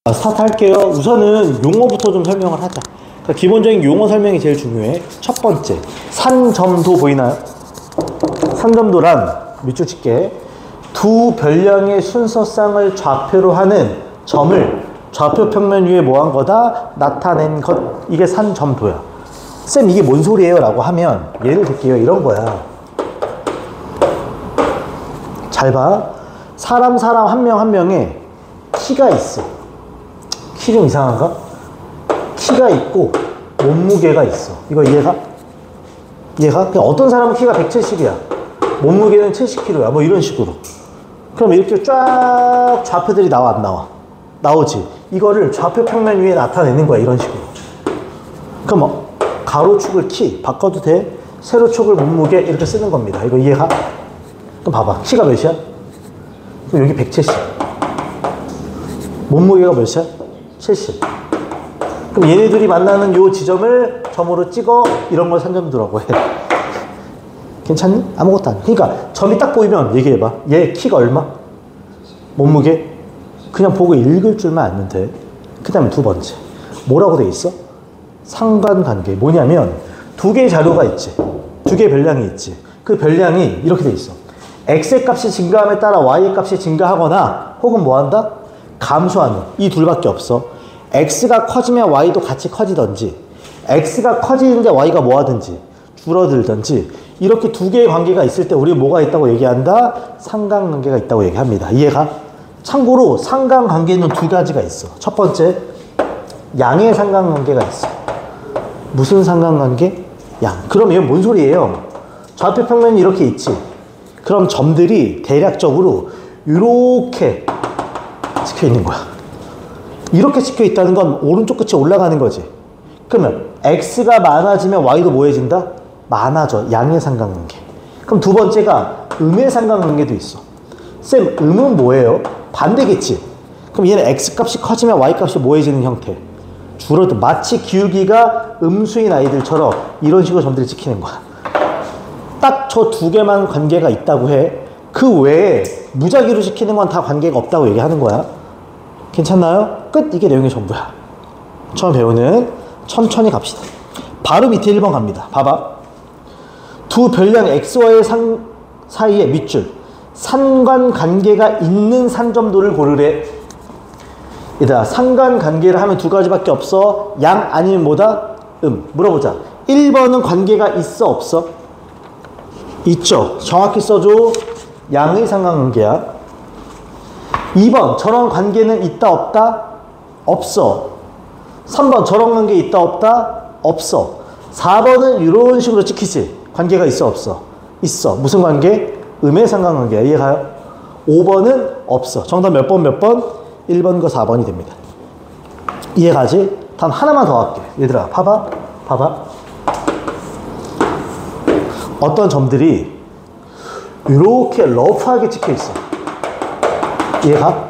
스타트 할게요. 우선은 용어부터 좀 설명을 하자. 그러니까 기본적인 용어 설명이 제일 중요해. 첫 번째, 산점도 보이나요? 산점도란 밑줄 칠게. 두 별량의 순서쌍을 좌표로 하는 점을 좌표 평면 위에 뭐 한 거다? 나타낸 것. 이게 산점도야. 쌤 이게 뭔 소리예요? 라고 하면 예를 들게요. 이런 거야. 잘 봐. 사람 한 명 한 명에 키가 있어. 키 좀 이상한가? 키가 있고 몸무게가 있어. 이거 이해가? 이해가? 그냥 어떤 사람은 키가 170이야. 몸무게는 70kg야. 뭐 이런 식으로. 그럼 이렇게 쫙 좌표들이 나와 안 나와? 나오지. 이거를 좌표 평면 위에 나타내는 거야. 이런 식으로. 그럼 가로축을 키 바꿔도 돼? 세로축을 몸무게 이렇게 쓰는 겁니다. 이거 이해가? 그럼 봐봐. 키가 몇이야? 그럼 여기 170. 몸무게가 몇이야? 70. 그럼 얘네들이 만나는 요 지점을 점으로 찍어. 이런 걸 산점도라고 해. 괜찮니? 아무것도 아니야. 그러니까 점이 딱 보이면 얘기해봐. 얘 키가 얼마? 몸무게? 그냥 보고 읽을 줄만 알면 돼. 그 다음에 두 번째, 뭐라고 돼 있어? 상관관계. 뭐냐면 두 개의 자료가 있지. 두 개의 별량이 있지. 그 별량이 이렇게 돼 있어. x의 값이 증가함에 따라 y의 값이 증가하거나 혹은 뭐한다? 감소하는. 이 둘밖에 없어. x가 커지면 y도 같이 커지든지, x가 커지는데 y가 뭐하든지 줄어들든지, 이렇게 두 개의 관계가 있을 때 우리 뭐가 있다고 얘기한다? 상관관계가 있다고 얘기합니다. 이해가? 참고로 상관관계는 두 가지가 있어. 첫 번째, 양의 상관관계가 있어. 무슨 상관관계? 양. 그럼 이건 뭔 소리예요? 좌표 평면이 이렇게 있지. 그럼 점들이 대략적으로 이렇게 찍혀 있는 거야. 이렇게 찍혀 있다는 건 오른쪽 끝이 올라가는 거지. 그러면 x가 많아지면 y도 뭐해진다? 많아져. 양의 상관관계. 그럼 두 번째가 음의 상관관계도 있어. 쌤, 음은 뭐예요? 반대겠지. 그럼 얘는 x값이 커지면 y값이 뭐해지는 형태? 줄어들. 마치 기울기가 음수인 아이들처럼 이런 식으로 점들이 찍히는 거야. 딱 저 두 개만 관계가 있다고 해. 그 외에 무작위로 시키는 건 다 관계가 없다고 얘기하는 거야. 괜찮나요? 끝. 이게 내용의 전부야. 처음 배우는 천천히 갑시다. 바로 밑에 1번 갑니다. 봐봐. 두 별량 x와의 사이에 밑줄. 상관관계가 있는 산점도를 고르래. 얘들아, 상관관계를 하면 두 가지밖에 없어. 양 아니면 뭐다? 물어보자. 1번은 관계가 있어 없어? 있죠. 정확히 써줘. 양의 상관관계야. 2번, 저런 관계는 있다 없다? 없어. 3번, 저런 관계 있다 없다? 없어. 4번은 이런 식으로 찍히지. 관계가 있어 없어? 있어. 무슨 관계? 음의 상관관계야. 이해가요? 5번은 없어. 정답 몇 번 몇 번? 1번과 4번이 됩니다. 이해가지? 단 하나만 더 할게. 얘들아, 봐봐. 어떤 점들이 이렇게 러프하게 찍혀 있어. 이해가?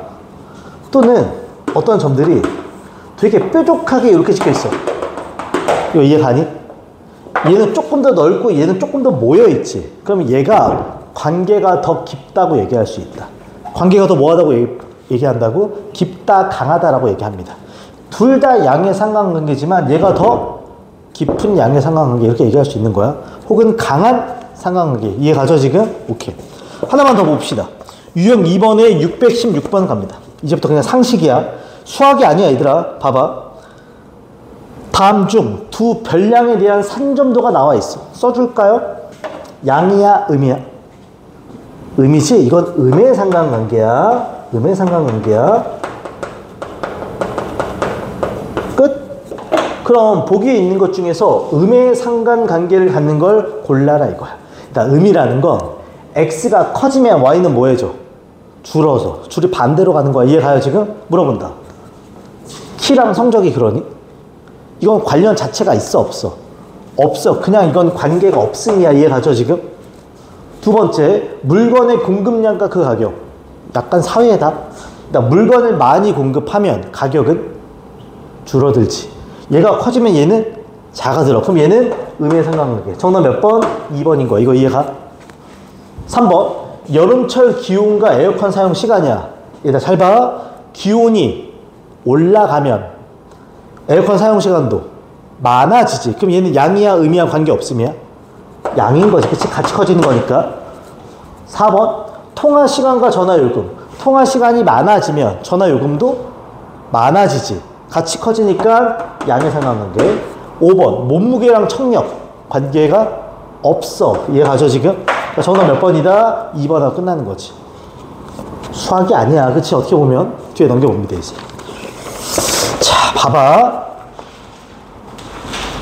또는 어떤 점들이 되게 뾰족하게 이렇게 찍혀 있어. 이거 이해가니? 얘는 조금 더 넓고 얘는 조금 더 모여 있지. 그럼 얘가 관계가 더 깊다고 얘기할 수 있다. 관계가 더 뭐하다고 얘기한다고? 깊다, 강하다라고 얘기합니다. 둘 다 양의 상관관계지만 얘가 더 깊은 양의 상관관계, 이렇게 얘기할 수 있는 거야. 혹은 강한 상관관계. 이해가죠 지금? 오케이. 하나만 더 봅시다. 유형 2번에 616번 갑니다. 이제부터 그냥 상식이야. 수학이 아니야 얘들아. 봐봐. 다음 중 두 별량에 대한 산점도가 나와 있어. 써줄까요? 양이야 음이야? 음이지? 이건 음의 상관관계야. 음의 상관관계야. 끝. 그럼 보기에 있는 것 중에서 음의 상관관계를 갖는 걸 골라라 이거야. 그러니까 음이라는 건 x가 커지면 y는 뭐 해줘? 줄어서. 줄이 반대로 가는 거야. 이해가요 지금? 물어본다. 키랑 성적이 그러니? 이건 관련 자체가 있어 없어? 없어. 그냥 이건 관계가 없음이야. 이해가죠 지금? 두 번째, 물건의 공급량과 그 가격. 약간 사회다. 그러니까 물건을 많이 공급하면 가격은 줄어들지. 얘가 커지면 얘는 작아들어. 그럼 얘는 음의 상관관계. 정답 몇 번? 2번인 거야. 이거 이해가? 3번, 여름철 기온과 에어컨 사용 시간이야. 얘들아 잘 봐. 기온이 올라가면 에어컨 사용 시간도 많아지지. 그럼 얘는 양이야 음이야 관계없음이야? 양인 거지. 그치? 같이 커지는 거니까. 4번 통화 시간과 전화 요금. 통화 시간이 많아지면 전화 요금도 많아지지. 같이 커지니까 양의 상관관계. 5번 몸무게랑 청력 관계가 없어. 이해가죠 지금? 그러니까 정답 몇 번이다? 2번하고 끝나는 거지. 수학이 아니야. 그치? 어떻게 보면 뒤에 넘겨봅니다 이제. 자 봐봐.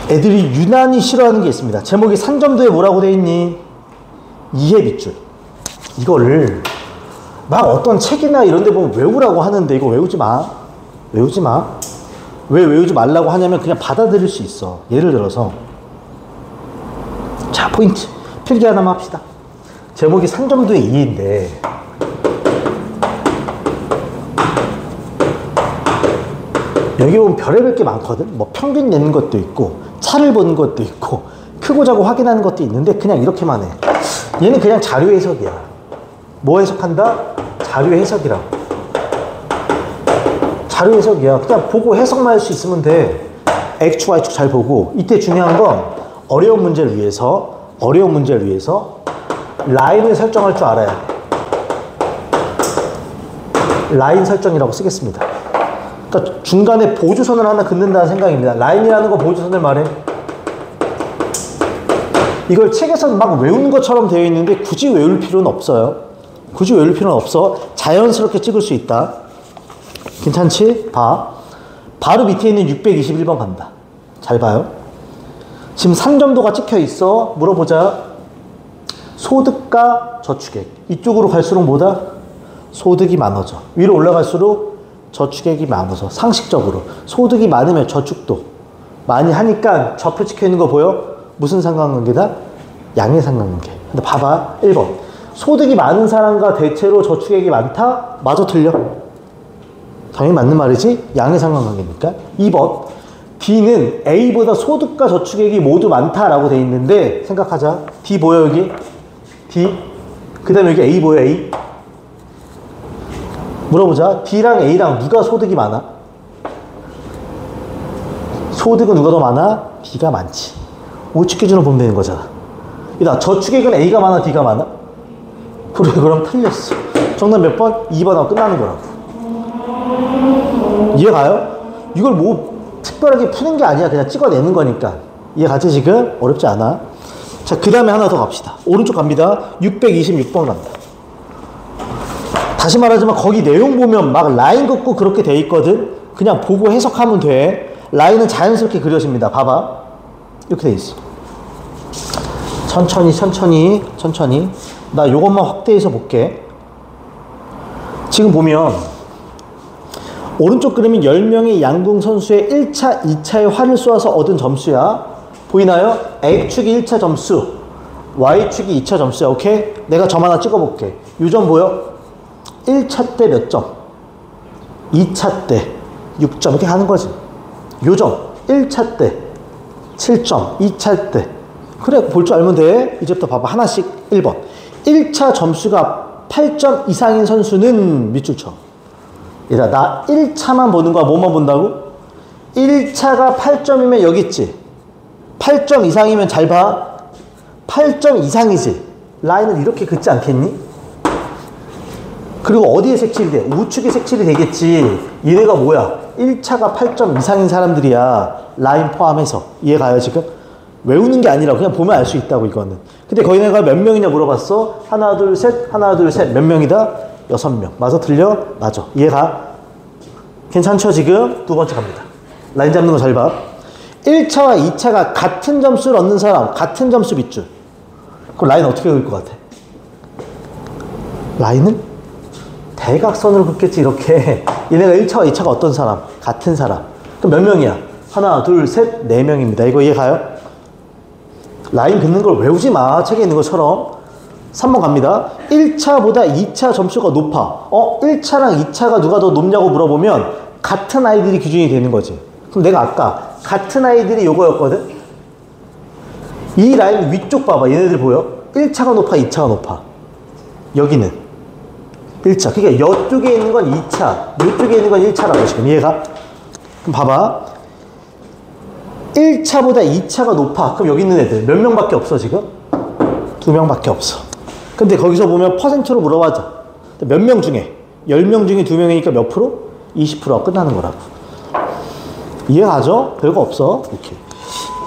애들이 유난히 싫어하는 게 있습니다. 제목이 산점도에 뭐라고 돼 있니? 이해 밑줄. 이거를 막 어떤 책이나 이런 데 보면 외우라고 하는데 이거 외우지 마. 외우지 마. 왜 외우지 말라고 하냐면 그냥 받아들일 수 있어. 예를 들어서 자 포인트 필기 하나만 합시다. 제목이 산점도의 이해인데 여기 보면 별의별 게 많거든. 뭐 평균 내는 것도 있고 차를 보는 것도 있고 크고 작고 확인하는 것도 있는데 그냥 이렇게만 해. 얘는 그냥 자료 해석이야. 뭐 해석한다? 자료 해석이라고. 자료 해석이야. 그냥 보고 해석만 할 수 있으면 돼. X축, Y축 잘 보고. 이때 중요한 건 어려운 문제를 위해서 라인을 설정할 줄 알아야 돼. 라인 설정이라고 쓰겠습니다. 그러니까 중간에 보조선을 하나 긋는다는 생각입니다. 라인이라는 거 보조선을 말해. 이걸 책에서 막 외우는 것처럼 되어 있는데 굳이 외울 필요는 없어요. 굳이 외울 필요는 없어. 자연스럽게 찍을 수 있다. 괜찮지? 봐. 바로 밑에 있는 621번 간다. 잘 봐요. 지금 산점도가 찍혀 있어. 물어보자. 소득과 저축액. 이쪽으로 갈수록 뭐다? 소득이 많아져. 위로 올라갈수록 저축액이 많아서 상식적으로 소득이 많으면 저축도 많이 하니까 좌표 찍혀 있는 거 보여? 무슨 상관관계다? 양의 상관관계. 근데 봐봐 1번 소득이 많은 사람과 대체로 저축액이 많다? 맞아 틀려? 당연히 맞는 말이지. 양의 상관관계니까. 2번 D는 A보다 소득과 저축액이 모두 많다라고 돼 있는데 생각하자. D 보여 여기? D 그 다음에 여기 A 보여 A? 물어보자. D랑 A랑 누가 소득이 많아? 소득은 누가 더 많아? D가 많지. 우측 기준으로 보면 되는 거잖아. 이다 저축액은 A가 많아 D가 많아? 그래 그럼 틀렸어. 정답 몇 번? 2번하고 끝나는 거라고. 이해가요? 이걸 뭐 특별하게 푸는 게 아니야. 그냥 찍어내는 거니까. 이해가지 지금? 어렵지 않아. 자 그 다음에 하나 더 갑시다. 오른쪽 갑니다. 626번 간다. 다시 말하지만 거기 내용 보면 막 라인 긋고 그렇게 돼 있거든. 그냥 보고 해석하면 돼. 라인은 자연스럽게 그려집니다. 봐봐. 이렇게 돼 있어. 천천히 나 요것만 확대해서 볼게. 지금 보면 오른쪽 그림은 10명의 양궁 선수의 1차, 2차의 활을 쏘아서 얻은 점수야. 보이나요? X축이 1차 점수, Y축이 2차 점수야. 오케이? 내가 점 하나 찍어볼게. 요 점 보여? 1차 때 몇 점? 2차 때 6점 이렇게 가는 거지. 요점 1차 때 7점, 2차 때. 그래 볼 줄 알면 돼. 이제부터 봐봐. 하나씩. 1번 1차 점수가 8점 이상인 선수는 밑줄 쳐. 얘들아 나 1차만 보는 거야. 뭐만 본다고? 1차가 8점이면 여기 있지. 8점 이상이면 잘 봐. 8점 이상이지. 라인을 이렇게 긋지 않겠니? 그리고 어디에 색칠이 돼? 우측에 색칠이 되겠지. 얘네가 뭐야? 1차가 8점 이상인 사람들이야. 라인 포함해서. 이해가요 지금? 외우는 게 아니라 그냥 보면 알 수 있다고 이거는. 근데 거기 내가 몇 명이냐 물어봤어. 하나 둘 셋 몇 명이다? 6명. 맞아 틀려? 맞아. 이해가? 괜찮죠 지금? 두 번째 갑니다. 라인 잡는 거 잘 봐. 1차와 2차가 같은 점수를 얻는 사람, 같은 점수 밑줄. 그럼 라인 어떻게 그릴 것 같아? 라인은 대각선으로 긋겠지. 이렇게. 얘네가 1차와 2차가 어떤 사람? 같은 사람. 그럼 몇 명이야? 하나 둘 셋 4명입니다. 이거 이해가요? 라인 긋는 걸 외우지 마. 책에 있는 것처럼. 3번 갑니다. 1차보다 2차 점수가 높아. 1차랑 2차가 누가 더 높냐고 물어보면 같은 아이들이 기준이 되는 거지. 그럼 내가 아까 같은 아이들이 요거였거든. 이 라인 위쪽 봐봐. 얘네들 보여? 1차가 높아 2차가 높아? 여기는 1차. 그러니까 이쪽에 있는 건 2차, 이쪽에 있는 건 1차라고 지금 이해가? 그럼 봐봐. 1차보다 2차가 높아. 그럼 여기 있는 애들 몇 명밖에 없어 지금? 2명밖에 없어. 근데 거기서 보면 퍼센트로 물어봐줘. 몇 명 중에? 10명 중에 2명이니까 몇 프로? 20%가 끝나는 거라고. 이해가죠? 별거 없어. 오케이.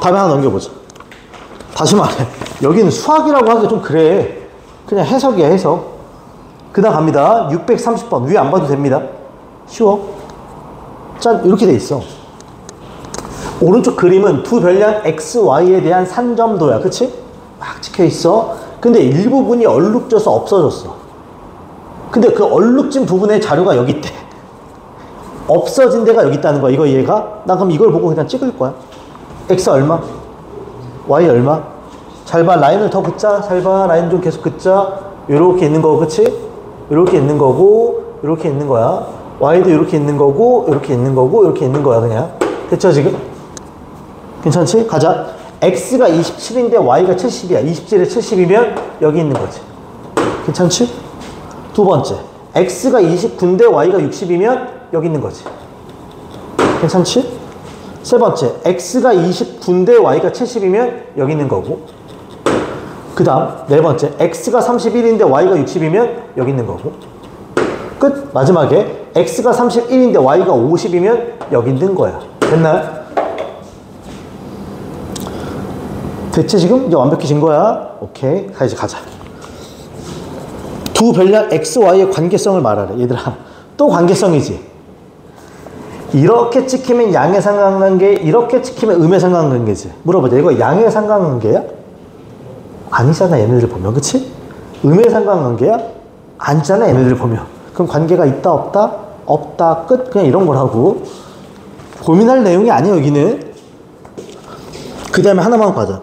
다음에 하나 넘겨보자. 다시 말해. 여기는 수학이라고 하기 좀 그래. 그냥 해석이야, 해석. 그 다음 갑니다. 630번. 위에 안 봐도 됩니다. 쉬워. 짠, 이렇게 돼 있어. 오른쪽 그림은 두 별량 XY에 대한 산점도야. 그치? 막 찍혀 있어. 근데 일부분이 얼룩져서 없어졌어. 근데 그 얼룩진 부분의 자료가 여기 있대. 없어진 데가 여기 있다는 거야. 이거 이해가? 난 그럼 이걸 보고 그냥 찍을 거야. X 얼마? Y 얼마? 잘 봐. 라인을 더 긋자. 잘 봐. 라인 좀 계속 긋자. 요렇게 있는 거고, 그치? 요렇게 있는 거고, 요렇게 있는 거야. Y도 요렇게 있는 거고, 요렇게 있는 거고, 요렇게 있는 거야, 그냥. 됐죠, 지금? 괜찮지? 가자. X가 27인데 Y가 70이야. 27에 70이면 여기 있는 거지. 괜찮지? 두 번째. X가 29인데 Y가 60이면 여기 있는 거지. 괜찮지? 세 번째. X가 29인데 Y가 70이면 여기 있는 거고. 그 다음 네 번째. X가 31인데 Y가 60이면 여기 있는 거고. 끝. 마지막에 X가 31인데 Y가 50이면 여기 있는 거야. 됐나요? 됐지 지금? 이제 완벽해진 거야. 오케이. 이제 가자. 두 별량 X, Y의 관계성을 말하래. 얘들아. 또 관계성이지. 이렇게 찍히면 양의 삼각관계, 이렇게 찍히면 음의 삼각관계지. 물어보자. 이거 양의 삼각관계야? 아니잖아, 얘네들 보면. 그치? 음의 삼각관계야? 아니잖아, 얘네들 보면. 그럼 관계가 있다, 없다? 없다, 끝. 그냥 이런 걸 하고. 고민할 내용이 아니야, 여기는. 그 다음에 하나만 가자.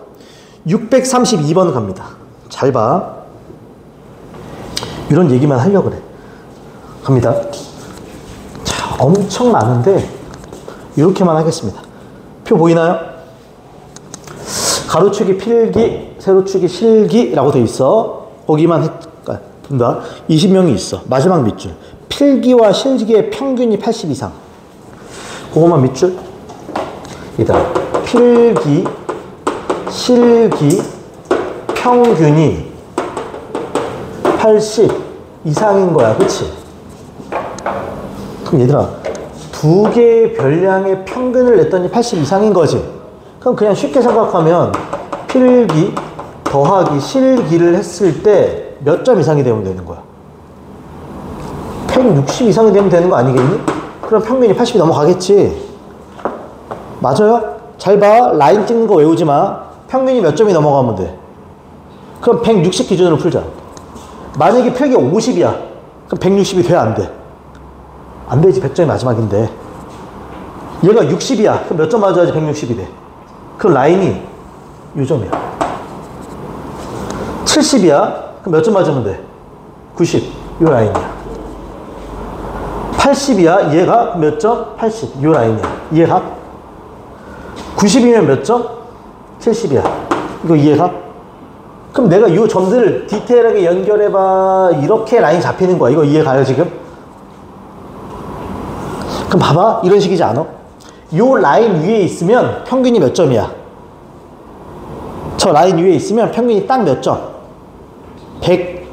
632번 갑니다. 잘 봐. 이런 얘기만 하려고 그래. 갑니다. 자, 엄청 많은데 이렇게만 하겠습니다. 표 보이나요? 가로축이 필기, 세로축이 실기라고 돼 있어. 거기만 본다. 20명이 있어. 마지막 밑줄. 필기와 실기의 평균이 80 이상. 그것만 밑줄. 얘들아, 필기, 실기, 평균이 80 이상인 거야. 그치? 그럼 얘들아, 두 개의 별량의 평균을 냈더니 80 이상인 거지. 그럼 그냥 쉽게 생각하면 필기 더하기 실기를 했을 때 몇 점 이상이 되면 되는 거야? 160 이상이 되면 되는 거 아니겠니? 그럼 평균이 80이 넘어가겠지. 맞아요? 잘 봐. 라인 찍는 거 외우지 마. 평균이 몇 점이 넘어가면 돼. 그럼 160 기준으로 풀자. 만약에 필기 50이야. 그럼 160이 돼, 안 돼? 안 되지. 100점이 마지막인데. 얘가 60이야. 그럼 몇 점 맞아야지 160이 돼? 그럼 라인이 요 점이야. 70이야. 그럼 몇 점 맞으면 돼? 90. 요 라인이야. 80이야. 얘가 몇 점? 80. 요 라인이야. 이해가? 90이면 몇 점? 70이야. 이거 이해가? 그럼 내가 요 점들을 디테일하게 연결해봐. 이렇게 라인 잡히는 거야. 이거 이해가요, 지금? 그럼 봐봐. 이런 식이지 않아? 요 라인 위에 있으면 평균이 몇 점이야? 저 라인 위에 있으면 평균이 딱 몇 점? 100.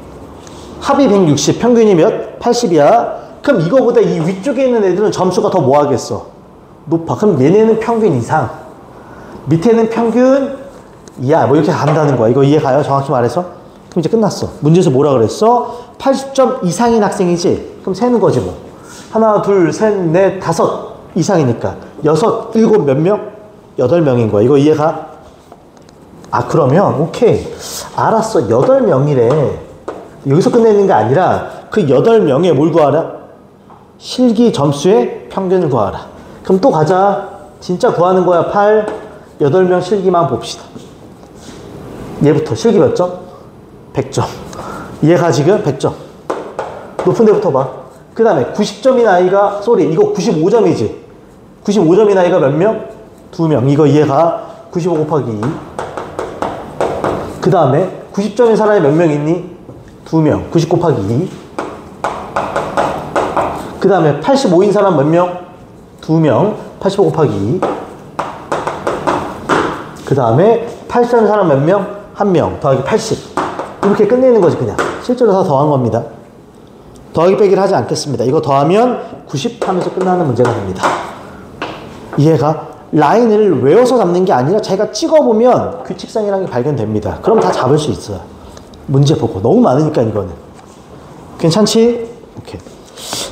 합이 160. 평균이 몇? 80이야. 그럼 이거보다 이 위쪽에 있는 애들은 점수가 더 뭐 하겠어? 높아. 그럼 얘네는 평균 이상. 밑에는 평균 이하. 뭐 이렇게 간다는 거야. 이거 이해가요? 정확히 말해서? 그럼 이제 끝났어. 문제에서 뭐라 그랬어? 80점 이상인 학생이지? 그럼 세는 거지 뭐. 하나, 둘, 셋, 넷, 다섯 이상이니까. 여섯, 일곱 몇 명? 8명인 거야. 이거 이해가? 아, 그러면 오케이. 알았어. 8명이래. 여기서 끝내는 게 아니라 그 8명에 뭘 구하라? 실기 점수의 평균을 구하라. 그럼 또 가자. 진짜 구하는 거야. 8, 8명 실기만 봅시다. 얘부터 실기 몇 점? 100점. 얘가 지금 100점. 높은 데부터 봐. 그 다음에 90점인 아이가, 이거 95점이지. 95점인 아이가 몇 명? 2명. 이거 이해가? 95 곱하기 2. 그 다음에 90점인 사람이 몇 명 있니? 2명. 90 곱하기 2. 그 다음에 85인 사람 몇 명? 2명. 85 곱하기 2. 그 다음에 83 사람 몇 명? 1명. 더하기 80. 이렇게 끝내는 거지 그냥. 실제로 다 더한 겁니다. 더하기 빼기를 하지 않겠습니다. 이거 더하면 90 하면서 끝나는 문제가 됩니다. 이해가? 라인을 외워서 잡는 게 아니라 자기가 찍어보면 규칙성이라는 게 발견됩니다. 그럼 다 잡을 수 있어요. 문제 보고. 너무 많으니까 이거는. 괜찮지? 오케이.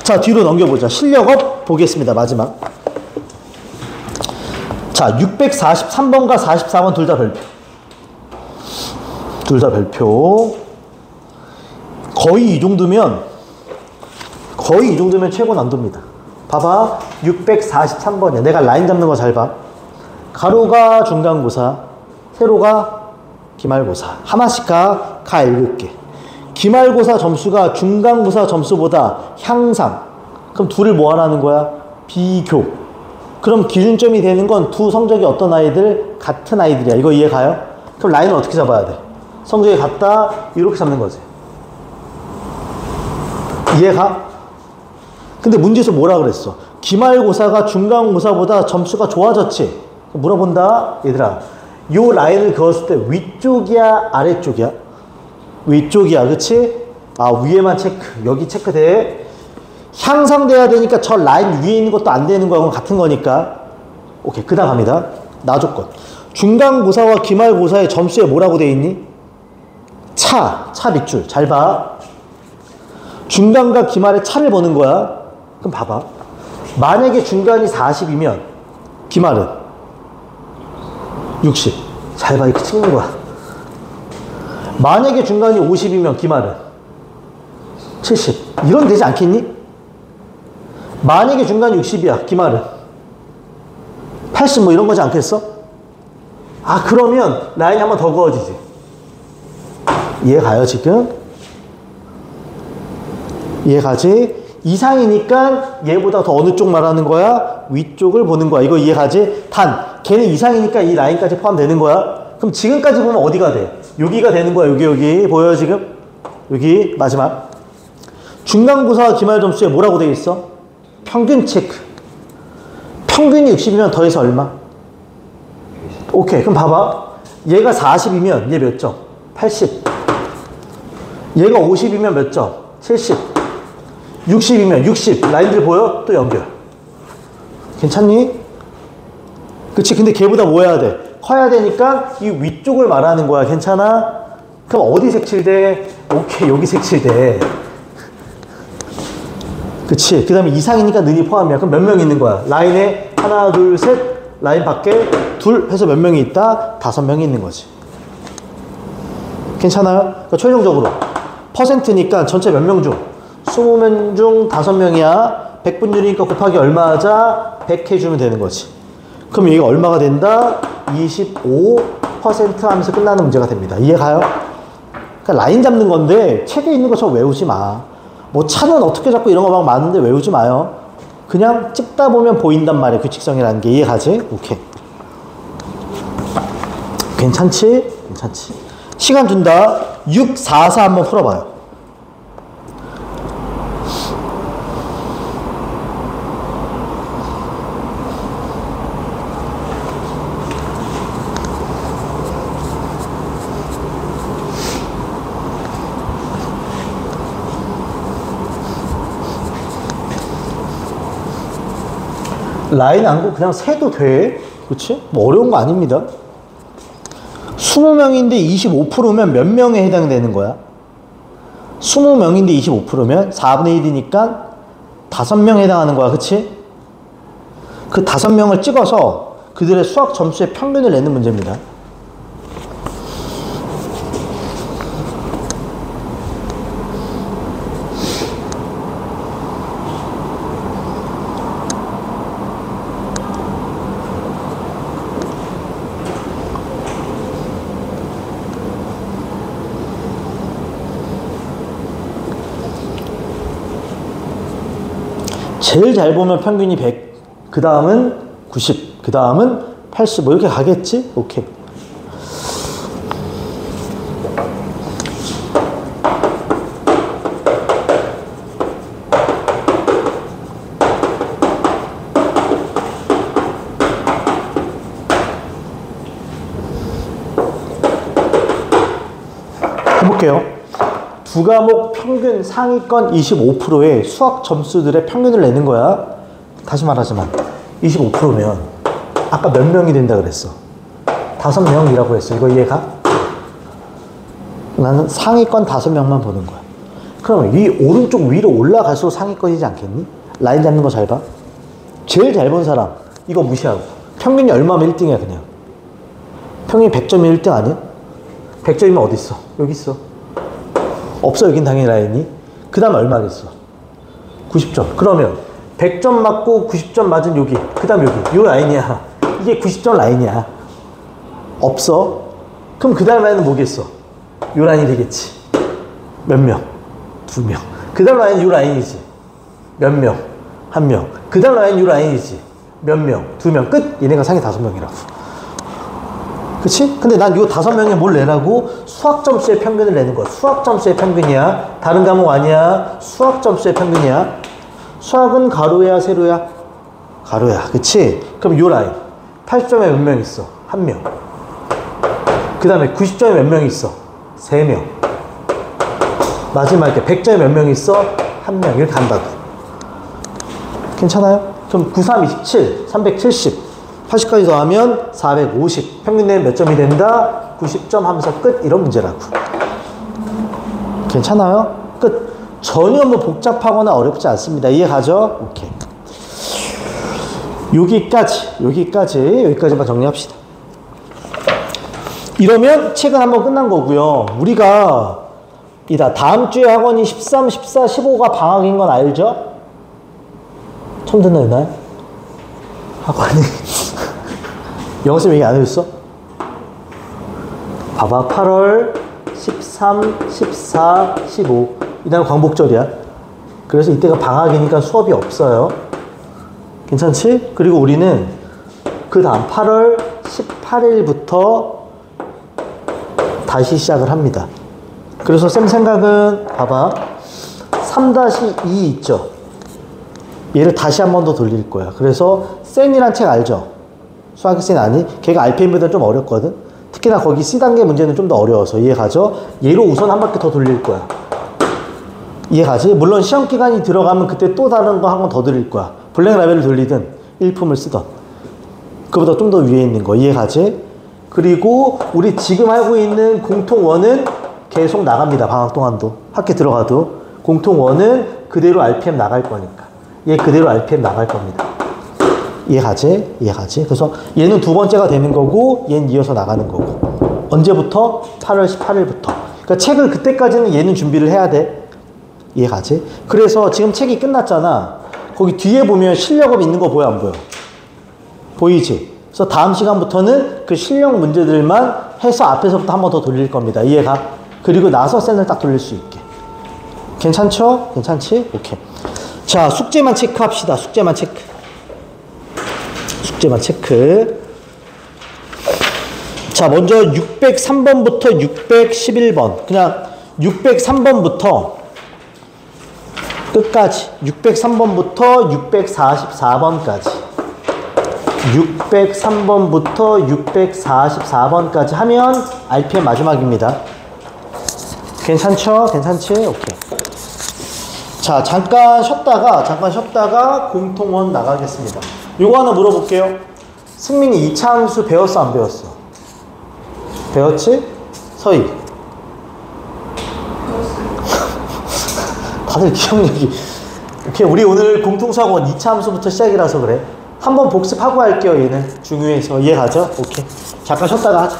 자, 뒤로 넘겨보자. 실력업 보겠습니다. 마지막. 자, 643번과 44번 둘 다 별표. 둘 다 별표. 거의 이 정도면 최고 난도입니다. 봐봐. 643번이야. 내가 라인 잡는 거 잘 봐. 가로가 중간고사, 세로가 기말고사. 하나씩 가 7개. 기말고사 점수가 중간고사 점수보다 향상. 그럼 둘을 뭐 하라는 거야? 비교. 그럼 기준점이 되는 건 두 성적이 어떤 아이들? 같은 아이들이야. 이거 이해 가요? 그럼 라인을 어떻게 잡아야 돼? 성적이 같다. 이렇게 잡는 거지. 이해가? 근데 문제에서 뭐라 그랬어? 기말고사가 중간고사보다 점수가 좋아졌지? 물어본다. 얘들아, 요 라인을 그었을 때 위쪽이야? 아래쪽이야? 위쪽이야. 그치? 아, 위에만 체크. 여기 체크돼. 향상돼야 되니까 저 라인 위에 있는 것도 안 되는 거하고 같은 거니까. 오케이. 그 다음 갑니다. 나조건. 중간고사와 기말고사의 점수에 뭐라고 돼 있니? 차 밑줄. 잘 봐. 중간과 기말의 차를 보는 거야. 그럼 봐봐. 만약에 중간이 40이면 기말은 60. 잘 봐. 이렇게 찍는 거야. 만약에 중간이 50이면 기말은 70. 이런 되지 않겠니? 만약에 중간이 60이야. 기말은 80 뭐 이런 거지 않겠어? 아, 그러면 라인이 한 번 더 그어지지. 이해 가요 지금? 이해 가지? 이상이니까 얘보다 더 어느 쪽 말하는 거야? 위쪽을 보는 거야. 이거 이해 가지? 단 걔는 이상이니까 이 라인까지 포함되는 거야. 그럼 지금까지 보면 어디가 돼? 여기가 되는 거야. 여기 보여요 지금? 여기 마지막. 중간고사와 기말 점수에 뭐라고 돼 있어? 평균 체크. 평균이 60이면 더해서 얼마? 오케이. 그럼 봐봐. 얘가 40이면 얘 몇 점? 80. 얘가 50이면 몇 점? 70. 60이면 60. 라인들 보여? 또 연결. 괜찮니? 그치? 근데 걔보다 뭐 해야 돼? 커야 되니까 이 위쪽을 말하는 거야. 괜찮아? 그럼 어디 색칠돼? 오케이. 여기 색칠돼. 그치? 그 다음에 이상이니까 는이 포함이야. 그럼 몇 명 있는 거야? 라인에 하나, 둘, 셋. 라인 밖에 둘 해서 몇 명이 있다? 5명이 있는 거지. 괜찮아요? 그러니까 최종적으로 퍼센트니까 전체 몇 명 중? 20명 중 5명이야. 100분율이니까 곱하기 얼마 하자? 100 해주면 되는 거지. 그럼 이게 얼마가 된다? 25% 하면서 끝나는 문제가 됩니다. 이해 가요? 그러니까 라인 잡는 건데 책에 있는 것처럼 외우지 마. 뭐 차는 어떻게 잡고 이런 거 막 많은데 외우지 마요. 그냥 찍다 보면 보인단 말이야. 규칙성이라는 게. 이해 가지? 오케이. 괜찮지? 괜찮지? 시간 준다. 6, 4, 4 한번 풀어봐요. 라인 안고 그냥 세도 돼. 그치? 뭐 어려운 거 아닙니다. 20명인데 25%면 몇 명에 해당되는 거야? 20명인데 25%면 4분의 1이니까 5명에 해당하는 거야. 그치? 그 5명을 찍어서 그들의 수학 점수의 평균을 내는 문제입니다. 제일 잘 보면 평균이 100, 그 다음은 90, 그 다음은 80, 뭐 이렇게 가겠지? 오케이. 볼게요. 두 과목 평균 상위권 25%의 수학 점수들의 평균을 내는 거야. 다시 말하지만 25%면 아까 몇 명이 된다 그랬어? 5명이라고 했어. 이거 이해가? 나는 상위권 5명만 보는 거야. 그러면 이 오른쪽 위로 올라갈수록 상위권이지 않겠니? 라인 잡는 거 잘 봐. 제일 잘 본 사람 이거 무시하고 평균이 얼마면 1등이야 그냥. 평균이 100점이 1등 아니야? 100점이면 어디 있어? 여기 있어. 없어. 여긴 당연히 라인이. 그 다음 얼마겠어? 90점. 그러면 100점 맞고 90점 맞은 여기, 그 다음 여기, 요 라인이야. 이게 90점 라인이야. 없어. 그럼 그 다음 라인은 뭐겠어? 요 라인이 되겠지. 몇 명? 2명. 그 다음 라인은 요 라인이지. 몇 명? 1명. 그 다음 라인은 요 라인이지. 몇 명? 2명. 끝. 얘네가 상위 5명이라고. 그치? 근데 난 요 5명에 뭘 내라고? 수학 점수의 평균을 내는 거야. 수학 점수의 평균이야. 다른 과목 아니야. 수학 점수의 평균이야. 수학은 가로야, 세로야? 가로야. 그치? 그럼 요 라인. 80점에 몇 명 있어? 1명. 그 다음에 90점에 몇 명 있어? 3명. 마지막에 100점에 몇 명 있어? 1명. 이렇게 간다고. 괜찮아요? 그럼 93, 27, 370. 80까지 더하면 450. 평균 내면 몇 점이 된다? 90점 하면서 끝. 이런 문제라고. 괜찮아요? 끝. 전혀 뭐 복잡하거나 어렵지 않습니다. 이해 가죠? 오케이. 여기까지만 정리합시다. 이러면 책은 한번 끝난 거고요. 우리가 다음 주에 학원이 13, 14, 15가 방학인 건 알죠? 처음 듣는 날? 학원이 영어쌤 얘기 안 해줬어? 봐봐. 8월 13, 14, 15 이날 광복절이야. 그래서 이때가 방학이니까 수업이 없어요. 괜찮지? 그리고 우리는 그 다음 8월 18일부터 다시 시작을 합니다. 그래서 쌤 생각은 봐봐. 3-2 있죠? 얘를 다시 한 번 더 돌릴 거야. 그래서 쌤이란 책 알죠? 수학의 쌤 아니? 걔가 RPM보다 좀 어렵거든? 특히나 거기 C단계 문제는 좀 더 어려워서 이해가죠? 얘로 우선 한 바퀴 더 돌릴 거야. 이해가지? 물론 시험 기간이 들어가면 그때 또 다른 거 한 번 더 드릴 거야. 블랙 라벨을 돌리든 일품을 쓰던. 그보다 좀 더 위에 있는 거. 이해가지? 그리고 우리 지금 하고 있는 공통원은 계속 나갑니다. 방학 동안도. 학교 들어가도. 공통원은 그대로 RPM 나갈 거니까. 얘 그대로 RPM 나갈 겁니다. 이해가지? 이해가지? 그래서 얘는 두 번째가 되는 거고 얘는 이어서 나가는 거고. 언제부터? 8월 18일부터. 그러니까 책을 그때까지는 얘는 준비를 해야 돼. 이해가지? 그래서 지금 책이 끝났잖아. 거기 뒤에 보면 실력업 있는 거 보여 안 보여? 보이지? 그래서 다음 시간부터는 그 실력 문제들만 해서 앞에서부터 한 번 더 돌릴 겁니다. 이해가? 그리고 나서 쌤을 딱 돌릴 수 있게. 괜찮죠? 괜찮지? 오케이. 자, 숙제만 체크합시다. 숙제만 체크. 숙제만 체크. 자, 먼저 603번부터 611번. 그냥 603번부터 끝까지. 603번부터 644번까지. 603번부터 644번까지 하면 RPM 마지막입니다. 괜찮죠? 괜찮지? 오케이. 자, 잠깐 쉬었다가 공통원 나가겠습니다. 요거 하나 물어볼게요. 승민이 2차 함수 배웠어, 안 배웠어? 배웠지? 서희. 다들 기억력이. 오케이, 우리 오늘 공통수학원 2차 함수부터 시작이라서 그래. 한번 복습하고 할게요, 얘는. 중요해서. 이해 가죠? 오케이. 잠깐 쉬었다가 하자.